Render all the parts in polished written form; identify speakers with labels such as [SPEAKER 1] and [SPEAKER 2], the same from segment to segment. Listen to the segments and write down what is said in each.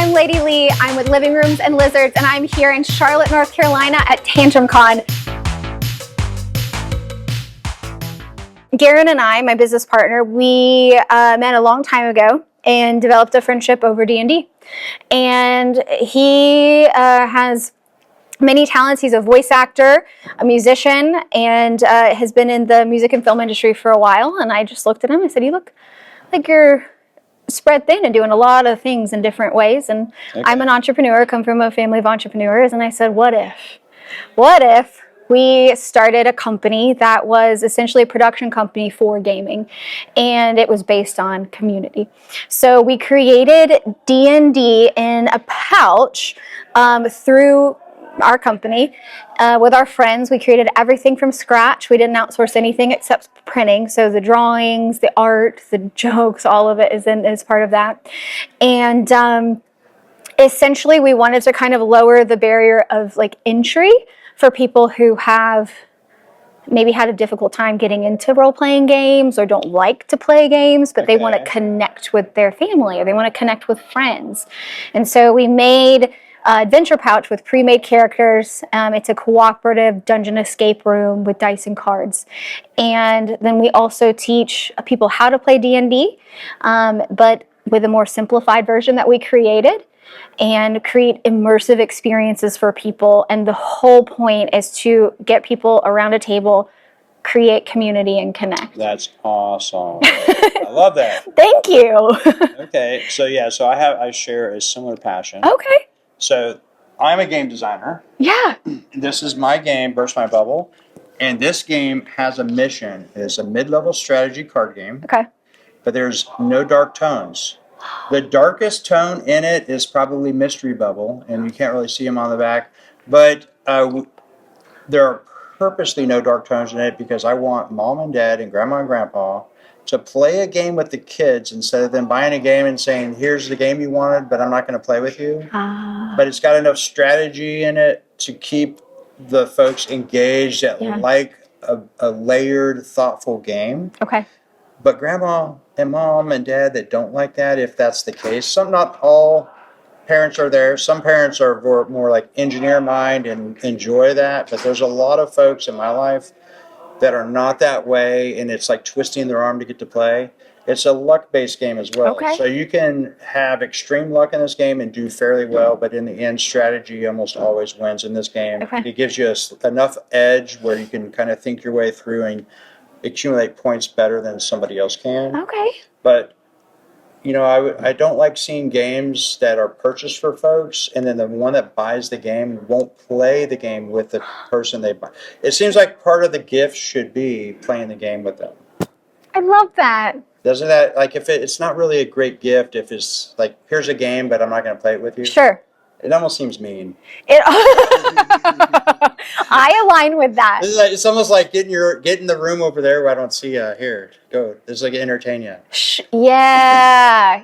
[SPEAKER 1] I'm Lady Leigh. I'm with Living Rooms and Lizards, and I'm here in Charlotte, North Carolina at TantrumCon. Garen and I, my business partner, we met a long time ago and developed a friendship over D&D. And he has many talents. He's a voice actor, a musician, and has been in the music and film industry for a while. And I just looked at him and said, "You look like you're spread thin and doing a lot of things in different ways." And I'm an entrepreneur, come from a family of entrepreneurs. And I said, what if we started a company that was essentially a production company for gaming, and it was based on community. So we created D&D in a pouch through our company with our friends. We created everything from scratch. We didn't outsource anything except printing. So the drawings, the art, the jokes, all of it is part of that. And essentially we wanted to kind of lower the barrier of like entry for people who have maybe had a difficult time getting into role-playing games or don't like to play games, but they want to connect with their family or they want to connect with friends. And so we made Adventure Pouch with pre-made characters. It's a cooperative dungeon escape room with dice and cards. And then we also teach people how to play D&D, but with a more simplified version that we created, and create immersive experiences for people. And the whole point is to get people around a table, create community, and connect.
[SPEAKER 2] That's awesome. I love that.
[SPEAKER 1] Thank you.
[SPEAKER 2] Okay, so I share a similar passion.
[SPEAKER 1] Okay.
[SPEAKER 2] So I'm a game designer.
[SPEAKER 1] Yeah.
[SPEAKER 2] This is my game, Burst My Bubble. And this game has a mission. It's a mid-level strategy card game.
[SPEAKER 1] Okay.
[SPEAKER 2] But there's no dark tones. The darkest tone in it is probably Mystery Bubble, and you can't really see them on the back. But there are purposely no dark tones in it because I want mom and dad and grandma and grandpa to play a game with the kids instead of them buying a game and saying, "Here's the game you wanted, but I'm not going to play with you." But it's got enough strategy in it to keep the folks engaged that like a layered, thoughtful game.
[SPEAKER 1] Okay.
[SPEAKER 2] But grandma and mom and dad that don't like that, if that's the case, not all parents are there. Some parents are more like engineer mind and enjoy that. But there's a lot of folks in my life that are not that way, and it's like twisting their arm to get to play. It's a luck-based game as well.
[SPEAKER 1] Okay.
[SPEAKER 2] So you can have extreme luck in this game and do fairly well, but in the end, strategy almost always wins in this game.
[SPEAKER 1] Okay.
[SPEAKER 2] It gives you enough edge where you can kind of think your way through and accumulate points better than somebody else can.
[SPEAKER 1] Okay.
[SPEAKER 2] But I don't like seeing games that are purchased for folks and then the one that buys the game won't play the game with the person they buy. It seems like part of the gift should be playing the game with them.
[SPEAKER 1] I love that.
[SPEAKER 2] Doesn't that, like, if it's not really a great gift if it's like, here's a game but I'm not going to play it with you?
[SPEAKER 1] Sure.
[SPEAKER 2] It almost seems mean.
[SPEAKER 1] I align with that.
[SPEAKER 2] It's almost like get in the room over there where I don't see you. Here, go. This is like entertain you.
[SPEAKER 1] Yeah.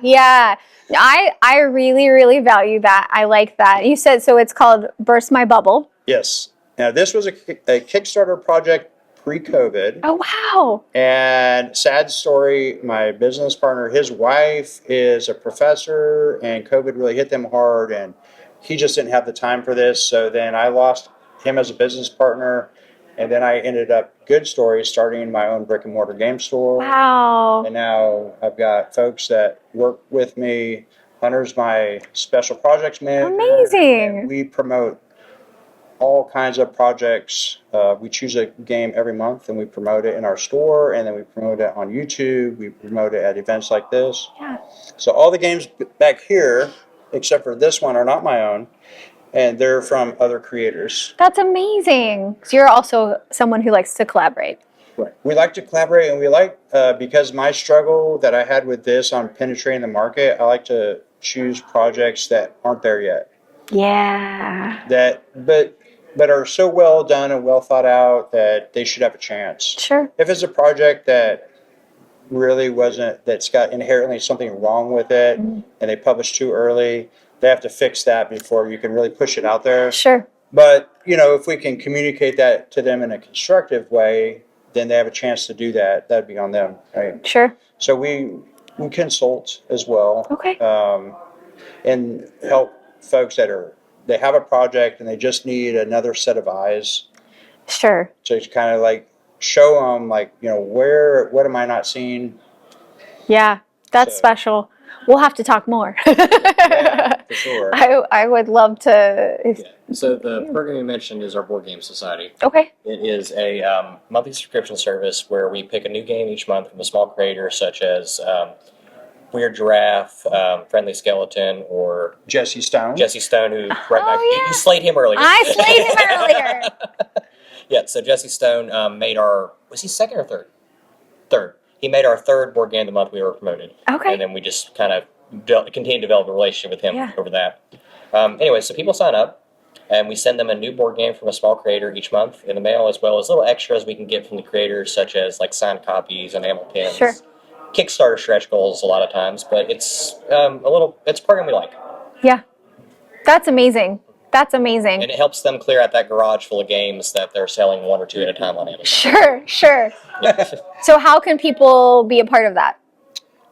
[SPEAKER 1] I really, really value that. I like that. You said, so it's called Burst My Bubble.
[SPEAKER 2] Yes. Now, this was a Kickstarter project pre-COVID.
[SPEAKER 1] Oh, wow.
[SPEAKER 2] And sad story, my business partner, his wife is a professor, and COVID really hit them hard, and he just didn't have the time for this. So then I lost him as a business partner, and then I ended up, good story, starting my own brick and mortar game store.
[SPEAKER 1] Wow.
[SPEAKER 2] And now I've got folks that work with me. Hunter's my special projects manager.
[SPEAKER 1] Amazing.
[SPEAKER 2] And we promote all kinds of projects. We choose a game every month and we promote it in our store, and then we promote it on YouTube. We promote it at events like this.
[SPEAKER 1] Yeah.
[SPEAKER 2] So all the games back here, except for this one, are not my own, and they're from other creators.
[SPEAKER 1] That's amazing. So you're also someone who likes to collaborate.
[SPEAKER 2] Right. We like to collaborate, and we like, because my struggle that I had with this on penetrating the market, I like to choose projects that aren't there yet.
[SPEAKER 1] Yeah.
[SPEAKER 2] But are so well done and well thought out that they should have a chance.
[SPEAKER 1] Sure.
[SPEAKER 2] If it's a project that really that's got inherently something wrong with it, and they publish too early, they have to fix that before you can really push it out there.
[SPEAKER 1] Sure.
[SPEAKER 2] But, if we can communicate that to them in a constructive way, then they have a chance to do that. That'd be on them, right?
[SPEAKER 1] Sure.
[SPEAKER 2] So we consult as well.
[SPEAKER 1] Okay.
[SPEAKER 2] and help folks they have a project and they just need another set of eyes.
[SPEAKER 1] Sure.
[SPEAKER 2] So it's kind of like show them, like, what am I not seeing?
[SPEAKER 1] Yeah, that's
[SPEAKER 2] So-
[SPEAKER 1] special. We'll have to talk more.
[SPEAKER 2] Yeah, for sure.
[SPEAKER 1] I would love to.
[SPEAKER 3] So the program you mentioned is our Board Game Society.
[SPEAKER 1] Okay.
[SPEAKER 3] It is a monthly subscription service where we pick a new game each month from a small creator, such as Weird Giraffe, Friendly Skeleton, or
[SPEAKER 2] Jesse Stone.
[SPEAKER 3] Jesse Stone, who
[SPEAKER 1] yeah.
[SPEAKER 3] you slayed him earlier.
[SPEAKER 1] I slayed him earlier.
[SPEAKER 3] Yeah, so Jesse Stone made was he second or third? Third. He made our third board game of the month we were promoted.
[SPEAKER 1] Okay.
[SPEAKER 3] And then we just kind of continued to develop a relationship with him over that. Anyway, so people sign up, and we send them a new board game from a small creator each month in the mail, as well as little extras we can get from the creators, such as like signed copies, enamel pins,
[SPEAKER 1] Sure.
[SPEAKER 3] Kickstarter stretch goals a lot of times. But it's it's a program we like.
[SPEAKER 1] Yeah. That's amazing. That's amazing.
[SPEAKER 3] And it helps them clear out that garage full of games that they're selling one or two at a time on Amazon.
[SPEAKER 1] Sure. So how can people be a part of that?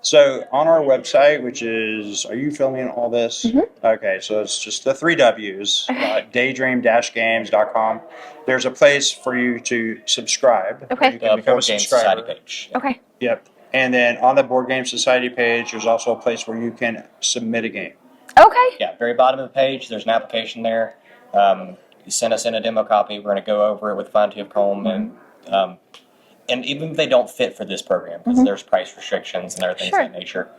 [SPEAKER 2] So on our website, which is, are you filming all this?
[SPEAKER 1] Mm-hmm.
[SPEAKER 2] Okay, so it's just the 3 W's, daydream-games.com. There's a place for you to subscribe.
[SPEAKER 1] Okay.
[SPEAKER 2] You
[SPEAKER 3] The
[SPEAKER 2] can become a
[SPEAKER 3] Board Game Society
[SPEAKER 2] subscriber.
[SPEAKER 3] page.
[SPEAKER 1] Okay.
[SPEAKER 2] Yep. And then on the Board Game Society page, there's also a place where you can submit a game.
[SPEAKER 1] Okay.
[SPEAKER 3] Yeah, very bottom of the page, there's an application there. You send us in a demo copy. We're going to go over it with a fine-tooth comb, and even if they don't fit for this program, because there's price restrictions and other things of that nature,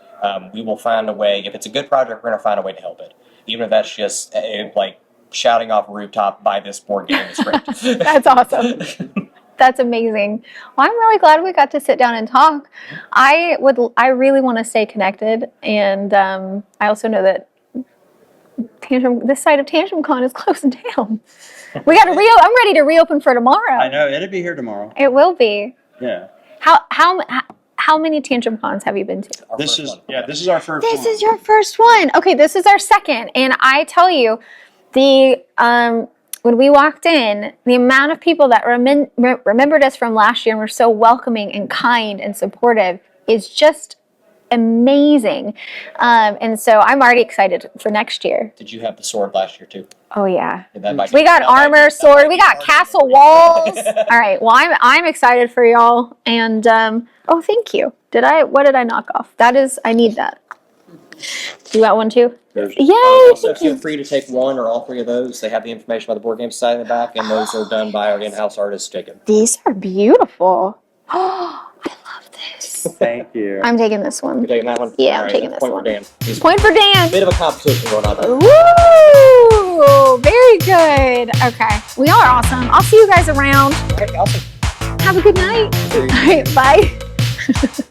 [SPEAKER 3] we will find a way. If it's a good project, we're going to find a way to help it. Even if that's just like shouting off a rooftop, "Buy this board game!" It's great.
[SPEAKER 1] That's awesome. That's amazing. Well, I'm really glad we got to sit down and talk. I really want to stay connected, and I also know that this side of TantrumCon is closing down. We got to I'm ready to reopen for tomorrow.
[SPEAKER 2] I know, it'll be here tomorrow.
[SPEAKER 1] It will be.
[SPEAKER 2] Yeah.
[SPEAKER 1] How many TantrumCons have you been to?
[SPEAKER 2] This is our first one.
[SPEAKER 1] This is your first one. Okay, this is our second, and I tell you, when we walked in, the amount of people that remembered us from last year and were so welcoming and kind and supportive is just amazing. And so I'm already excited for next year.
[SPEAKER 3] Did you have the sword last year too?
[SPEAKER 1] Oh yeah.
[SPEAKER 3] We
[SPEAKER 1] got armor, sword, we got castle walls. All right. Well, I'm excited for y'all. And oh, thank you. What did I knock off? I need that. You got one too? Yay!
[SPEAKER 3] Also, feel free to take one or all 3 of those. They have the information about the Board Game Society in the back, and those are done by our in-house artist, Jacob.
[SPEAKER 1] These are beautiful. Oh, I love this.
[SPEAKER 2] Thank you.
[SPEAKER 1] I'm taking this one.
[SPEAKER 3] You're taking that one?
[SPEAKER 1] Yeah,
[SPEAKER 3] All
[SPEAKER 1] I'm
[SPEAKER 3] right,
[SPEAKER 1] taking
[SPEAKER 3] that's
[SPEAKER 1] this
[SPEAKER 3] point
[SPEAKER 1] one.
[SPEAKER 3] For Dan. He's
[SPEAKER 1] Point for Dan.
[SPEAKER 3] a bit of a competition going on there.
[SPEAKER 1] Woo! Very good. Okay. Well, y'all are awesome. I'll see you guys around.
[SPEAKER 3] All right, awesome.
[SPEAKER 1] Have a good night. All right. Bye.